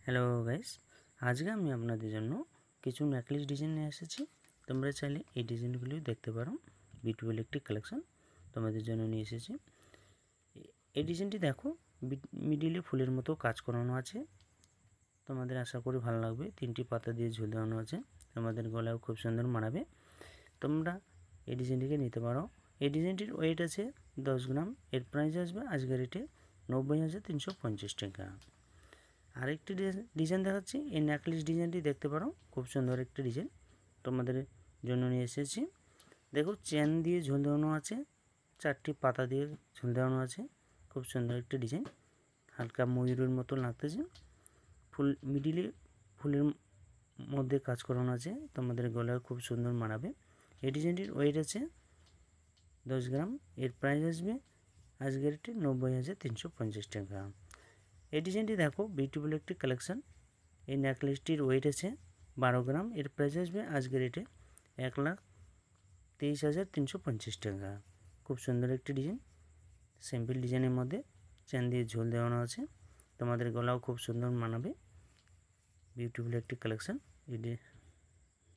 Hello guys, আজকে আমি আপনাদের জন্য কিছু নেকলেস ডিজাইন নিয়ে এসেছি। তোমরা চাইলে এই ডিজাইনগুলিও দেখতে পারো। বিউটিফুল একটি কালেকশন তোমাদের জন্য নিয়ে এসেছি। এই ডিজাইনটি দেখো, মিডিলে ফুলের মতো কাজ করানো আছে। তোমাদের আশা করি ভালো লাগবে। 3টি পাতা দিয়ে ঝুল দেওয়ানো আছে, তোমাদের গলাও খুব সুন্দর মানাবে। তোমরা এই ডিজাইনটিকে নিতে পারো। এই ডিজাইনটির ওয়েট আছে 10 গ্রাম। এর প্রাইস আসবে আজকের রেটে 90,350 টাকা। আরেকটি ডিজাইন দেখাচ্ছি। এই নেকলেস ডিজাইনটি দেখতে পারো, খুব সুন্দর একটি ডিজাইন তোমাদের জন্য নিয়ে এসেছি। দেখো, চেন দিয়ে ঝুল দেওয়ানো আছে, 4টি পাতা দিয়ে ঝুল দেওয়ানো আছে। খুব সুন্দর একটি ডিজাইন, হালকা ময়ূরের মতো লাগতেছে। ফুল মিডিলে ফুলের মধ্যে কাজ করানো আছে, তোমাদের গলায় খুব সুন্দর মানাবে। এই ডিজাইনটির ওয়েট আছে 10 গ্রাম। এর প্রাইস আসবে আজকের রেটে 90,350 টাকা। এই ডিজাইনটি দেখো, বিউটিফুল একটি কালেকশন। এই নেকলেসটির ওয়েট আছে 12 গ্রাম। এর প্রাইস আসবে আজকের রেটে 1,23,350 টাকা। খুব সুন্দর একটি ডিজাইন, সিম্পল ডিজাইনের মধ্যে চেন দিয়ে ঝোল দেওয়ানো আছে। তোমাদের গলাও খুব সুন্দর মানাবে। বিউটিফুল একটি কালেকশন।